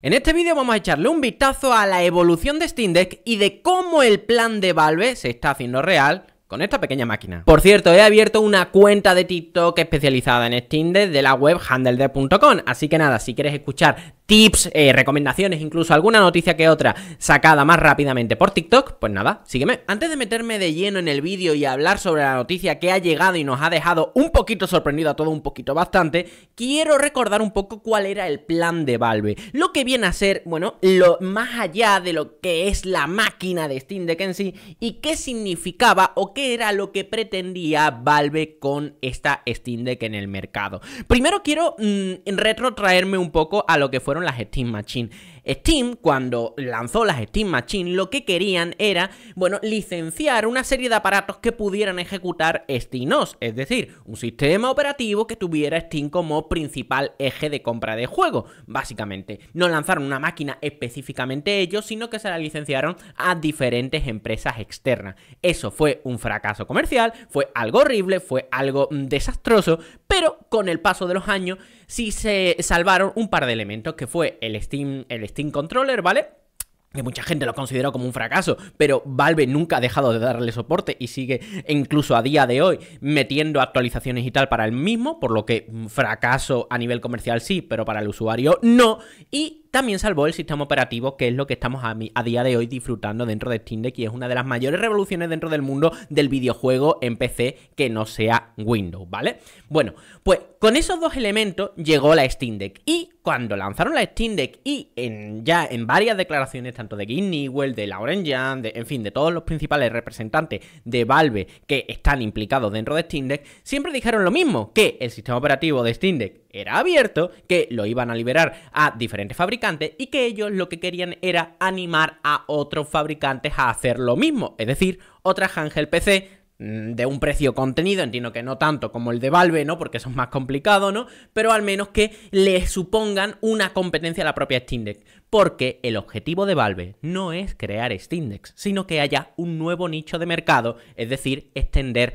En este vídeo vamos a echarle un vistazo a la evolución de Steam Deck y de cómo el plan de Valve se está haciendo real con esta pequeña máquina. Por cierto, he abierto una cuenta de TikTok especializada en Steam Deck de la web handledeck.com, así que nada, si quieres escuchar tips, recomendaciones, incluso alguna noticia que otra sacada más rápidamente por TikTok, pues nada, sígueme. Antes de meterme de lleno en el vídeo y hablar sobre la noticia que ha llegado y nos ha dejado un poquito sorprendido a todo, un poquito bastante, quiero recordar un poco cuál era el plan de Valve. Lo que viene a ser, bueno, lo más allá de lo que es la máquina de Steam Deck en sí y qué significaba o qué era lo que pretendía Valve con esta Steam Deck en el mercado. Primero quiero retrotraerme un poco a lo que fueron las Steam Machine. Steam, cuando lanzó las Steam Machine, lo que querían era, bueno, licenciar una serie de aparatos que pudieran ejecutar SteamOS, es decir, un sistema operativo que tuviera Steam como principal eje de compra de juego, básicamente. No lanzaron una máquina específicamente ellos, sino que se la licenciaron a diferentes empresas externas. Eso fue un fracaso comercial, fue algo horrible, fue algo desastroso, pero con el paso de los años sí se salvaron un par de elementos, que fue el Steam Controller, ¿vale? Que mucha gente lo consideró como un fracaso, pero Valve nunca ha dejado de darle soporte y sigue incluso a día de hoy metiendo actualizaciones y tal para el mismo, por lo que fracaso a nivel comercial sí, pero para el usuario no. Y también salvó el sistema operativo, que es lo que estamos a día de hoy disfrutando dentro de Steam Deck y es una de las mayores revoluciones dentro del mundo del videojuego en PC que no sea Windows, ¿vale? Bueno, pues con esos dos elementos llegó la Steam Deck y cuando lanzaron la Steam Deck y ya en varias declaraciones tanto de Gabe Newell, de Lauren Young, en fin, de todos los principales representantes de Valve que están implicados dentro de Steam Deck, siempre dijeron lo mismo, que el sistema operativo de Steam Deck era abierto, que lo iban a liberar a diferentes fabricantes y que ellos lo que querían era animar a otros fabricantes a hacer lo mismo, es decir, otras handheld PC de un precio contenido, entiendo que no tanto como el de Valve, ¿no? Porque eso es más complicado, ¿no? Pero al menos que le supongan una competencia a la propia Steam Deck. Porque el objetivo de Valve no es crear Steam Decks, sino que haya un nuevo nicho de mercado, es decir, extender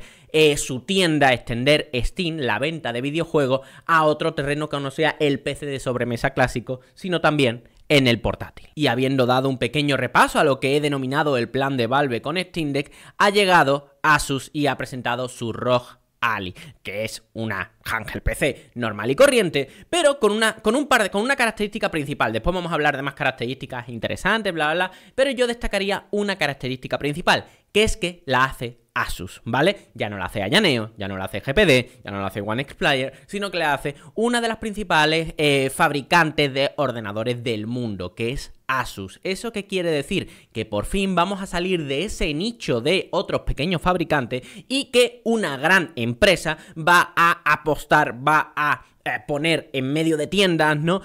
su tienda, extender Steam, la venta de videojuegos, a otro terreno que no sea el PC de sobremesa clásico, sino también en el portátil. Y habiendo dado un pequeño repaso a lo que he denominado el plan de Valve con Steam Deck, ha llegado Asus y ha presentado su ROG Ally, que es una handheld PC normal y corriente, pero con una característica principal. Después vamos a hablar de más características interesantes, bla, bla, bla, pero yo destacaría una característica principal, que es que la hace Asus, ¿vale? Ya no la hace Ayaneo, ya no la hace GPD, ya no la hace OneXplayer, sino que la hace una de las principales fabricantes de ordenadores del mundo, que es Asus. ¿Eso qué quiere decir? Que por fin vamos a salir de ese nicho de otros pequeños fabricantes y que una gran empresa va a apostar, va a poner en medio de tiendas, ¿no?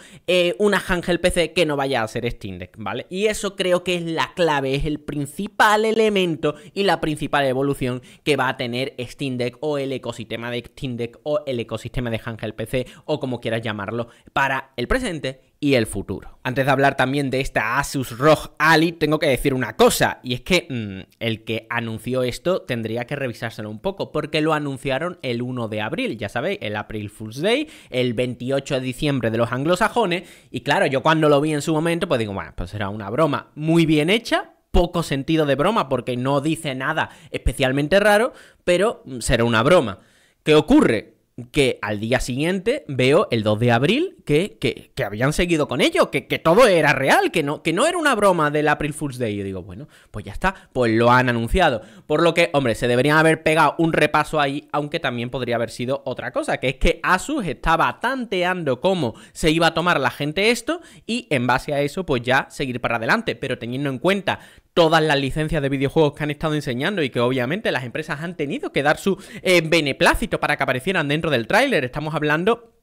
Una handheld PC que no vaya a ser Steam Deck, ¿vale? Y eso creo que es la clave, es el principal elemento y la principal evolución que va a tener Steam Deck o el ecosistema de Steam Deck o el ecosistema de handheld PC o como quieras llamarlo para el presente y el futuro. Antes de hablar también de esta Asus ROG Ally, tengo que decir una cosa, y es que el que anunció esto tendría que revisárselo un poco, porque lo anunciaron el 1 de abril, ya sabéis, el April Fool's Day, el 28 de diciembre de los anglosajones, y claro, yo cuando lo vi en su momento, pues digo, bueno, pues era una broma muy bien hecha, poco sentido de broma, porque no dice nada especialmente raro, pero será una broma. ¿Qué ocurre? Que al día siguiente veo el 2 de abril que habían seguido con ello, que todo era real, que no era una broma del April Fool's Day. Yo digo, bueno, pues ya está, pues lo han anunciado. Por lo que, hombre, se deberían haber pegado un repaso ahí, aunque también podría haber sido otra cosa, que es que Asus estaba tanteando cómo se iba a tomar la gente esto y en base a eso, pues ya seguir para adelante, pero teniendo en cuenta todas las licencias de videojuegos que han estado enseñando y que obviamente las empresas han tenido que dar su beneplácito para que aparecieran dentro del tráiler. Estamos hablando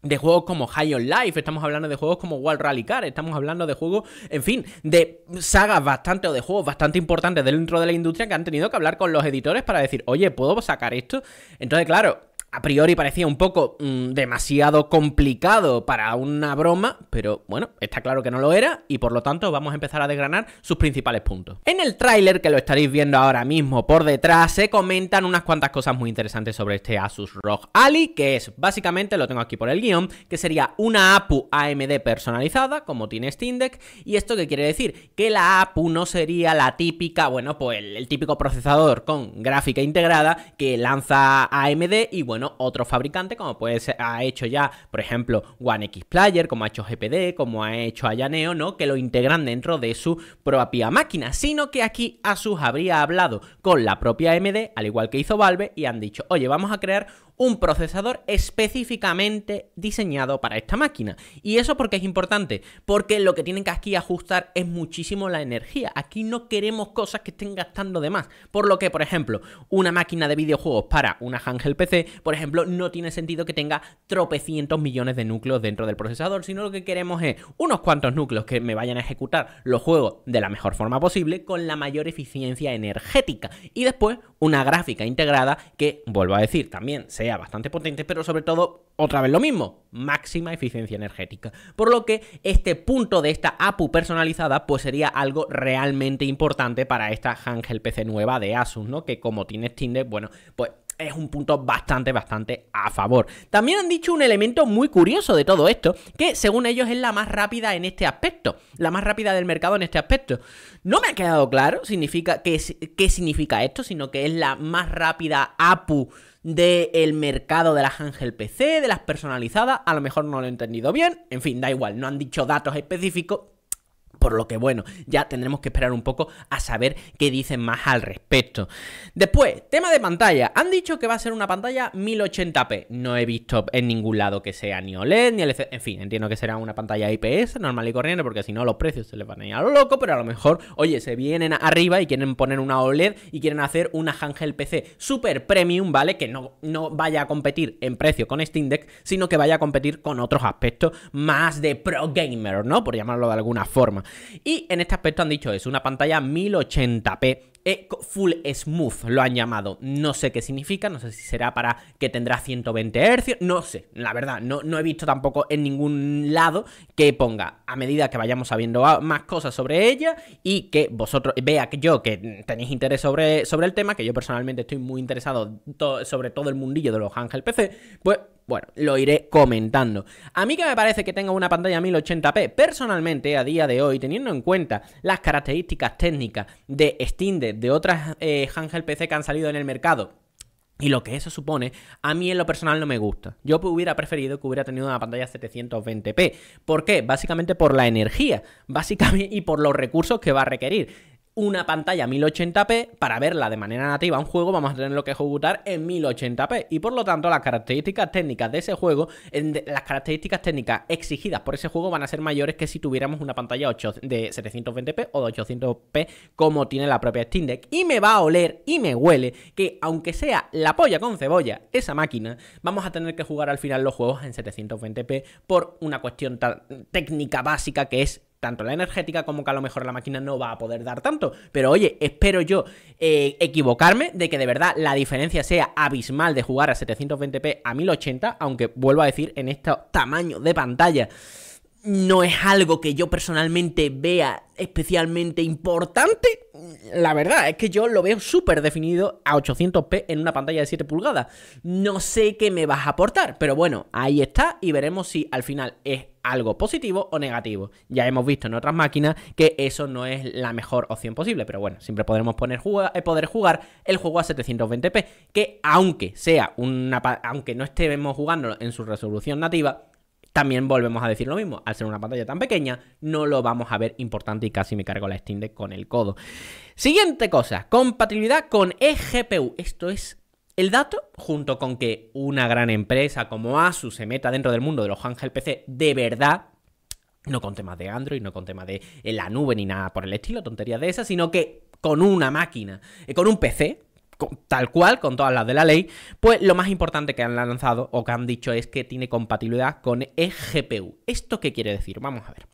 de juegos como High on Life, estamos hablando de juegos como World Rally Car, estamos hablando de juegos, en fin, de sagas bastante o de juegos bastante importantes dentro de la industria que han tenido que hablar con los editores para decir, oye, ¿puedo sacar esto? Entonces, claro, a priori parecía un poco demasiado complicado para una broma, pero bueno, está claro que no lo era y por lo tanto vamos a empezar a desgranar sus principales puntos. En el tráiler, que lo estaréis viendo ahora mismo por detrás, se comentan unas cuantas cosas muy interesantes sobre este Asus ROG Ally, que es básicamente, lo tengo aquí por el guión, que sería una APU AMD personalizada, como tiene Steam Deck. ¿Y esto qué quiere decir? Que la APU no sería la típica, bueno, pues el típico procesador con gráfica integrada que lanza AMD y bueno, otro fabricante como puede ser, ha hecho ya, por ejemplo, One X Player, como ha hecho GPD, como ha hecho Ayaneo, ¿no? Que lo integran dentro de su propia máquina, sino que aquí Asus habría hablado con la propia AMD, al igual que hizo Valve, y han dicho, oye, vamos a crear un procesador específicamente diseñado para esta máquina. ¿Y eso por qué es importante? Porque lo que tienen que aquí ajustar es muchísimo la energía. Aquí no queremos cosas que estén gastando de más. Por lo que, por ejemplo, una máquina de videojuegos para una handheld PC, por ejemplo, no tiene sentido que tenga tropecientos millones de núcleos dentro del procesador, sino lo que queremos es unos cuantos núcleos que me vayan a ejecutar los juegos de la mejor forma posible, con la mayor eficiencia energética. Y después, una gráfica integrada que, vuelvo a decir, también sea bastante potente, pero sobre todo, otra vez lo mismo, máxima eficiencia energética. Por lo que este punto de esta APU personalizada pues sería algo realmente importante para esta handheld PC nueva de Asus, ¿no? Que como tiene Steam Deck, bueno, pues es un punto bastante a favor. También han dicho un elemento muy curioso de todo esto, que según ellos es la más rápida en este aspecto, la más rápida del mercado en este aspecto. No me ha quedado claro qué significa esto, sino que es la más rápida APU del mercado de las handheld PC, de las personalizadas. A lo mejor no lo he entendido bien, en fin, da igual, no han dicho datos específicos. Por lo que, bueno, ya tendremos que esperar un poco a saber qué dicen más al respecto. Después, tema de pantalla. Han dicho que va a ser una pantalla 1080p. No he visto en ningún lado que sea ni OLED, ni LCD. En fin, entiendo que será una pantalla IPS normal y corriente, porque si no los precios se les van a ir a lo loco. Pero a lo mejor, oye, se vienen arriba y quieren poner una OLED y quieren hacer una handheld PC super premium, ¿vale? Que no vaya a competir en precio con Steam Deck, sino que vaya a competir con otros aspectos más de pro gamer, ¿no? Por llamarlo de alguna forma. Y en este aspecto han dicho eso, una pantalla 1080p Full Smooth lo han llamado. No sé qué significa, no sé si será para que tendrá 120 Hz, no sé, la verdad, no he visto tampoco en ningún lado que ponga, a medida que vayamos sabiendo más cosas sobre ella y que vosotros vea que yo que tenéis interés sobre el tema, que yo personalmente estoy muy interesado sobre todo el mundillo de los handheld PC, pues bueno, lo iré comentando. A mí que me parece que tenga una pantalla 1080p, personalmente, a día de hoy, teniendo en cuenta las características técnicas de Steam Deck, de otras handheld PC que han salido en el mercado, y lo que eso supone, a mí en lo personal no me gusta. Yo hubiera preferido que hubiera tenido una pantalla 720p. ¿Por qué? Básicamente por la energía, básicamente, y por los recursos que va a requerir. Una pantalla 1080p, para verla de manera nativa un juego, vamos a tenerlo que ejecutar en 1080p. Y por lo tanto, las características técnicas de ese juego, las características técnicas exigidas por ese juego van a ser mayores que si tuviéramos una pantalla de 720p o de 800p como tiene la propia Steam Deck. Y me va a oler y me huele que, aunque sea la polla con cebolla esa máquina, vamos a tener que jugar al final los juegos en 720p por una cuestión técnica básica que es tanto la energética como que a lo mejor la máquina no va a poder dar tanto. Pero oye, espero yo equivocarme de que de verdad la diferencia sea abismal de jugar a 720p a 1080, aunque vuelvo a decir, en este tamaño de pantalla no es algo que yo personalmente vea especialmente importante. La verdad es que yo lo veo súper definido a 800p en una pantalla de 7 pulgadas. No sé qué me vas a aportar, pero bueno, ahí está y veremos si al final es algo positivo o negativo. Ya hemos visto en otras máquinas que eso no es la mejor opción posible, pero bueno, siempre podremos poder jugar el juego a 720p, que aunque no estemos jugando en su resolución nativa, también volvemos a decir lo mismo, al ser una pantalla tan pequeña, no lo vamos a ver importante y casi me cargo la Steam Deck con el codo. Siguiente cosa, compatibilidad con eGPU. Esto es el dato, junto con que una gran empresa como Asus se meta dentro del mundo de los handheld PC de verdad, no con temas de Android, no con temas de la nube ni nada por el estilo, tonterías de esas, sino que con una máquina, con un PC, tal cual, con todas las de la ley, pues lo más importante que han lanzado o que han dicho es que tiene compatibilidad con eGPU. ¿Esto qué quiere decir? Vamos a ver.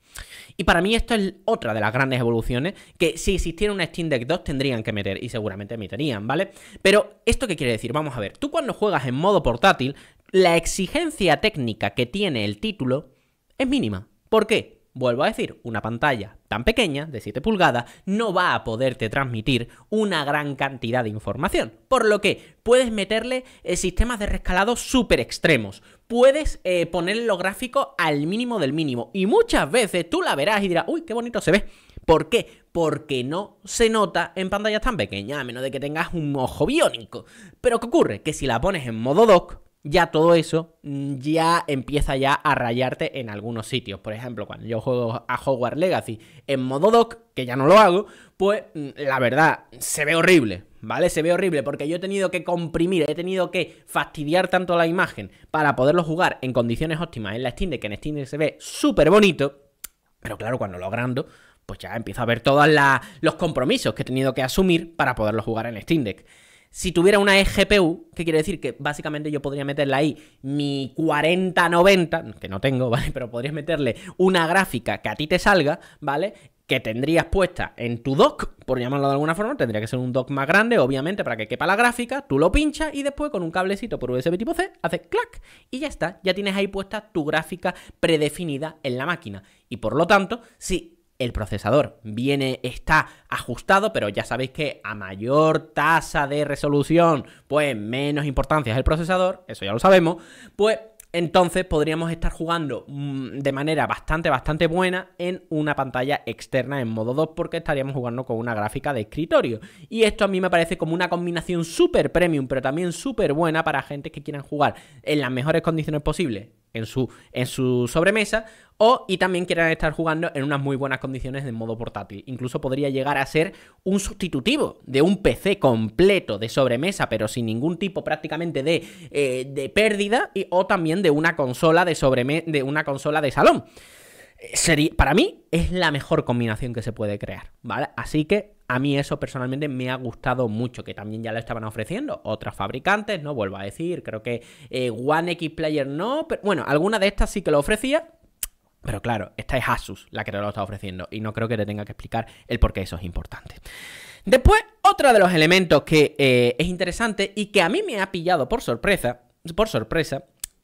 Y para mí esto es otra de las grandes evoluciones que si existiera una Steam Deck 2 tendrían que meter y seguramente meterían, ¿vale? Pero ¿esto qué quiere decir? Vamos a ver. Tú cuando juegas en modo portátil, la exigencia técnica que tiene el título es mínima. ¿Por qué? Vuelvo a decir, una pantalla tan pequeña, de 7 pulgadas, no va a poderte transmitir una gran cantidad de información. Por lo que puedes meterle sistemas de rescalado súper extremos. Puedes ponerle los gráficos al mínimo del mínimo. Y muchas veces tú la verás y dirás, uy, qué bonito se ve. ¿Por qué? Porque no se nota en pantallas tan pequeñas, a menos de que tengas un ojo biónico. Pero ¿qué ocurre? Que si la pones en modo dock, ya todo eso ya empieza ya a rayarte en algunos sitios. Por ejemplo, cuando yo juego a Hogwarts Legacy en modo dock, que ya no lo hago, pues la verdad, se ve horrible, ¿vale? Se ve horrible porque yo he tenido que comprimir, he tenido que fastidiar tanto la imagen para poderlo jugar en condiciones óptimas en la Steam Deck, que en Steam Deck se ve súper bonito, pero claro, cuando lo agrando, pues ya empiezo a ver todos los compromisos que he tenido que asumir para poderlo jugar en Steam Deck. Si tuviera una eGPU, ¿qué quiere decir? Que básicamente yo podría meterle ahí mi 4090, que no tengo, ¿vale? Pero podrías meterle una gráfica que a ti te salga, ¿vale? Que tendrías puesta en tu dock, por llamarlo de alguna forma, tendría que ser un dock más grande, obviamente, para que quepa la gráfica, tú lo pinchas y después con un cablecito por USB tipo C, haces clac y ya está, ya tienes ahí puesta tu gráfica predefinida en la máquina. Y por lo tanto, si el procesador está ajustado, pero ya sabéis que a mayor tasa de resolución, pues menos importancia es el procesador, eso ya lo sabemos, pues entonces podríamos estar jugando de manera bastante buena en una pantalla externa en modo 2 porque estaríamos jugando con una gráfica de escritorio. Y esto a mí me parece como una combinación súper premium, pero también súper buena para gente que quieran jugar en las mejores condiciones posibles en su sobremesa y también quieran estar jugando en unas muy buenas condiciones de modo portátil. Incluso podría llegar a ser un sustitutivo de un PC completo de sobremesa, pero sin ningún tipo prácticamente de pérdida, o también de una consola de una consola de salón. Para mí es la mejor combinación que se puede crear, ¿vale? Así que a mí eso personalmente me ha gustado mucho, que también ya lo estaban ofreciendo otros fabricantes, no vuelvo a decir, creo que One X Player no, pero bueno, alguna de estas sí que lo ofrecía, pero claro, esta es Asus la que te lo está ofreciendo y no creo que te tenga que explicar el por qué eso es importante. Después, otro de los elementos que es interesante y que a mí me ha pillado por sorpresa,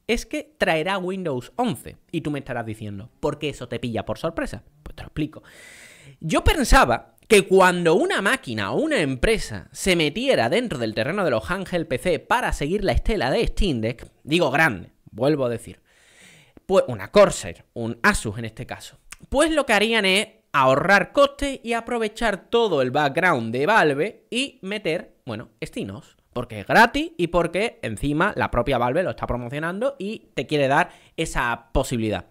es que traerá Windows 11. Y tú me estarás diciendo, ¿por qué eso te pilla por sorpresa? Pues te lo explico. Yo pensaba que cuando una máquina o una empresa se metiera dentro del terreno de los handheld PC para seguir la estela de Steam Deck, digo grande, vuelvo a decir, pues una Corsair, un Asus en este caso, pues lo que harían es ahorrar costes y aprovechar todo el background de Valve y meter, bueno, SteamOS. Porque es gratis y porque encima la propia Valve lo está promocionando y te quiere dar esa posibilidad.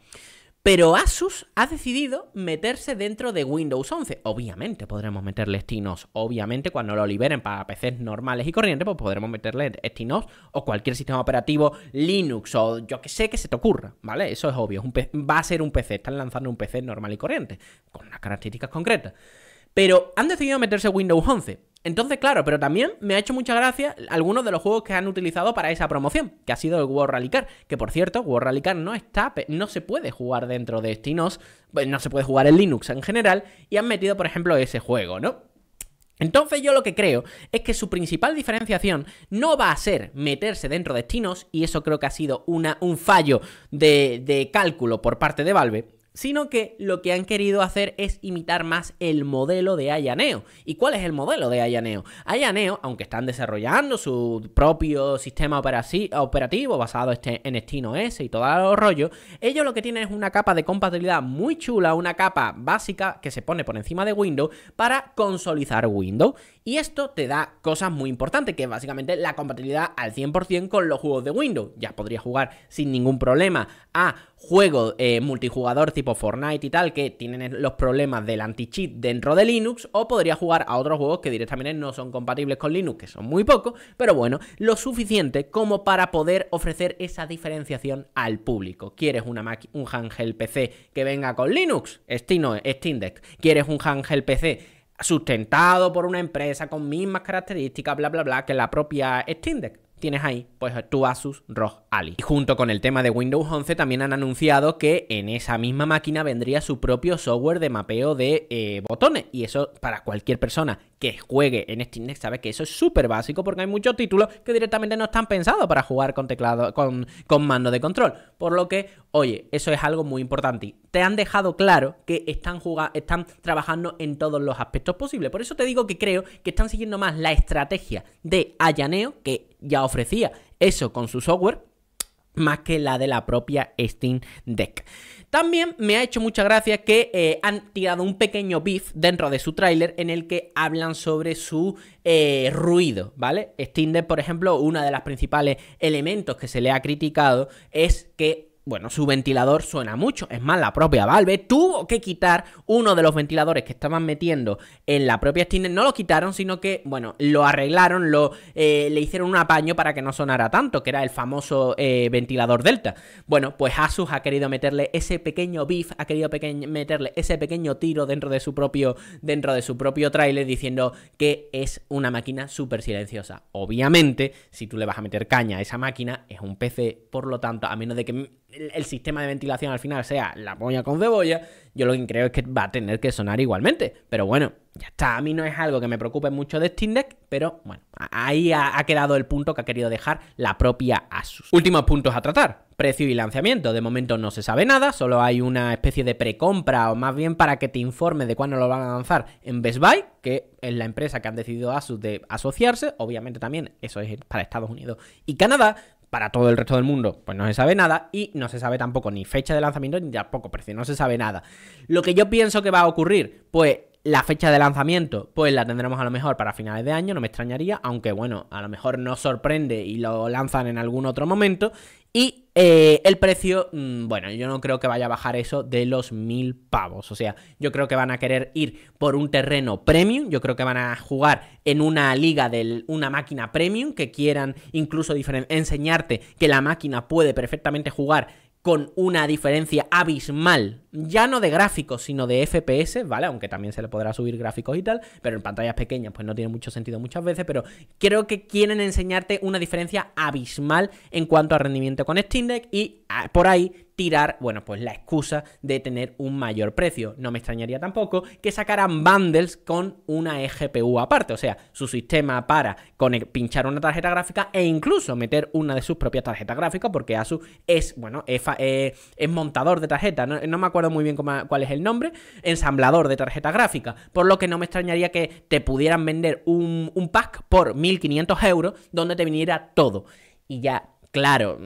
Pero Asus ha decidido meterse dentro de Windows 11. Obviamente podremos meterle SteamOS. Obviamente cuando lo liberen para PCs normales y corrientes, pues podremos meterle SteamOS o cualquier sistema operativo Linux o yo que sé que se te ocurra, ¿vale? Eso es obvio. Va a ser un PC. Están lanzando un PC normal y corriente con unas características concretas. Pero han decidido meterse Windows 11. Entonces, claro, pero también me ha hecho mucha gracia algunos de los juegos que han utilizado para esa promoción, que ha sido el World Rally Car, que por cierto, World Rally Car no se puede jugar dentro de SteamOS, no se puede jugar en Linux en general, y han metido, por ejemplo, ese juego, ¿no? Entonces yo lo que creo es que su principal diferenciación no va a ser meterse dentro de SteamOS, y eso creo que ha sido un fallo de cálculo por parte de Valve, sino que lo que han querido hacer es imitar más el modelo de Aya Neo. ¿Y cuál es el modelo de Aya Neo? Aya Neo, aunque están desarrollando su propio sistema operativo basado en SteamOS y todo los rollos, ellos lo que tienen es una capa de compatibilidad muy chula, una capa básica que se pone por encima de Windows para consolidar Windows. Y esto te da cosas muy importantes, que es básicamente la compatibilidad al 100% con los juegos de Windows. Ya podría jugar sin ningún problema a juegos multijugador tipo Fortnite y tal, que tienen los problemas del anti-cheat dentro de Linux, o podría jugar a otros juegos que directamente no son compatibles con Linux, que son muy pocos, pero bueno, lo suficiente como para poder ofrecer esa diferenciación al público. ¿Quieres un handheld PC que venga con Linux? Steam Deck. ¿Quieres un handheld PC sustentado por una empresa con mismas características, bla, bla, bla, que la propia Steam Deck. Tienes ahí, pues, tu Asus ROG Ally. Y junto con el tema de Windows 11 también han anunciado que en esa misma máquina vendría su propio software de mapeo de botones. Y eso, para cualquier persona que juegue en Steam Deck, sabe que eso es súper básico, porque hay muchos títulos que directamente no están pensados para jugar con teclado, con mando de control. Por lo que, oye, eso es algo muy importante. Te han dejado claro que están trabajando en todos los aspectos posibles. Por eso te digo que creo que están siguiendo más la estrategia de allaneo, que ya ofrecía eso con su software, más que la de la propia Steam Deck. También me ha hecho mucha gracia que han tirado un pequeño beef dentro de su tráiler en el que hablan sobre su ruido, ¿vale? Steam Deck, por ejemplo, uno de los principales elementos que se le ha criticado es que, bueno, su ventilador suena mucho. Es más, la propia Valve tuvo que quitar uno de los ventiladores que estaban metiendo en la propia Steam Deck. No lo quitaron, sino que, bueno, lo arreglaron, le hicieron un apaño para que no sonara tanto, que era el famoso ventilador Delta. Bueno, pues Asus ha querido meterle ese pequeño beef, ha querido meterle ese pequeño tiro dentro de su propio tráiler, diciendo que es una máquina súper silenciosa. Obviamente, si tú le vas a meter caña a esa máquina, es un PC, por lo tanto, a menos de que el sistema de ventilación al final sea la polla con cebolla, yo lo que creo es que va a tener que sonar igualmente. Pero bueno, ya está. A mí no es algo que me preocupe mucho de Steam Deck, pero bueno, ahí ha quedado el punto que ha querido dejar la propia Asus. Últimos puntos a tratar: precio y lanzamiento. De momento no se sabe nada, solo hay una especie de precompra, o más bien para que te informe de cuándo lo van a lanzar en Best Buy, que es la empresa que han decidido Asus de asociarse. Obviamente también eso es para Estados Unidos y Canadá. Para todo el resto del mundo, pues no se sabe nada, y no se sabe tampoco ni fecha de lanzamiento ni tampoco precio, no se sabe nada. Lo que yo pienso que va a ocurrir, pues la fecha de lanzamiento, pues la tendremos a lo mejor para finales de año, no me extrañaría, aunque bueno, a lo mejor nos sorprende y lo lanzan en algún otro momento. Y el precio, bueno, yo no creo que vaya a bajar eso de los 1000 pavos. O sea, yo creo que van a querer ir por un terreno premium. Yo creo que van a jugar en una liga de una máquina premium, que quieran incluso enseñarte que la máquina puede perfectamente jugar con una diferencia abismal, ya no de gráficos, sino de FPS, ¿vale? Aunque también se le podrá subir gráficos y tal, pero en pantallas pequeñas pues no tiene mucho sentido muchas veces, pero creo que quieren enseñarte una diferencia abismal en cuanto a rendimiento con Steam Deck y por ahí tirar, bueno, pues la excusa de tener un mayor precio. No me extrañaría tampoco que sacaran bundles con una eGPU aparte, o sea, su sistema para pinchar una tarjeta gráfica e incluso meter una de sus propias tarjetas gráficas, porque Asus es, bueno, es montador de tarjetas, no me acuerdo muy bien cuál es el nombre, ensamblador de tarjeta gráfica, por lo que no me extrañaría que te pudieran vender un pack por 1500 euros donde te viniera todo. Y ya, claro,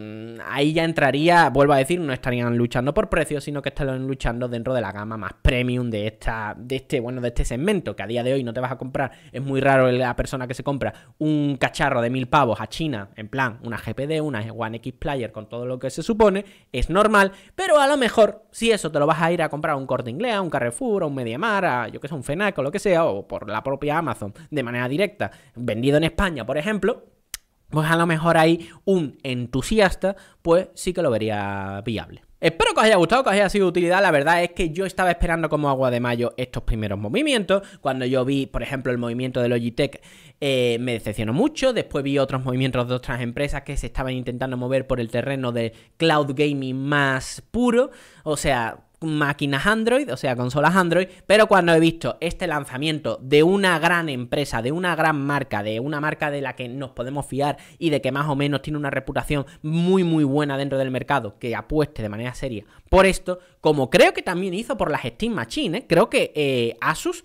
ahí ya entraría, vuelvo a decir, no estarían luchando por precios, sino que estarían luchando dentro de la gama más premium de este segmento, que a día de hoy no te vas a comprar. Es muy raro la persona que se compra un cacharro de 1000 pavos a China, en plan, una GPD, una One X Player con todo lo que se supone, es normal, pero a lo mejor, si eso te lo vas a ir a comprar a un Corte Inglés, a un Carrefour, a un MediaMarkt, a yo que sé, un Fnac o lo que sea, o por la propia Amazon, de manera directa, vendido en España, por ejemplo, pues a lo mejor ahí un entusiasta, pues sí que lo vería viable. Espero que os haya gustado, que os haya sido de utilidad. La verdad es que yo estaba esperando como agua de mayo estos primeros movimientos. Cuando yo vi, por ejemplo, el movimiento de Logitech, me decepcionó mucho. Después vi otros movimientos de otras empresas que se estaban intentando mover por el terreno de cloud gaming más puro. O sea, máquinas Android, o sea, consolas Android, pero cuando he visto este lanzamiento de una gran empresa, de una gran marca, de una marca de la que nos podemos fiar y de que más o menos tiene una reputación muy muy buena dentro del mercado, que apueste de manera seria por esto, como creo que también hizo por las Steam Machine, creo que Asus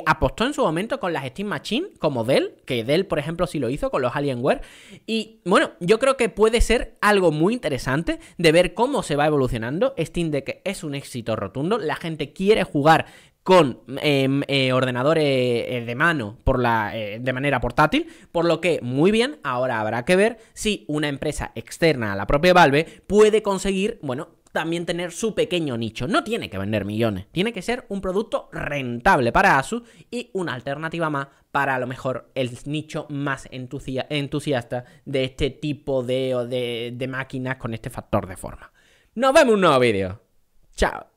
apostó en su momento con las Steam Machine, como Dell, que Dell, por ejemplo, sí lo hizo con los Alienware. Y bueno, yo creo que puede ser algo muy interesante de ver cómo se va evolucionando. Steam Deck es un éxito rotundo, la gente quiere jugar con ordenadores de mano de manera portátil, por lo que muy bien. Ahora habrá que ver si una empresa externa a la propia Valve puede conseguir, bueno, también tener su pequeño nicho. No tiene que vender millones, tiene que ser un producto rentable para Asus y una alternativa más para a lo mejor el nicho más entusiasta de este tipo de máquinas con este factor de forma. Nos vemos en un nuevo vídeo. Chao.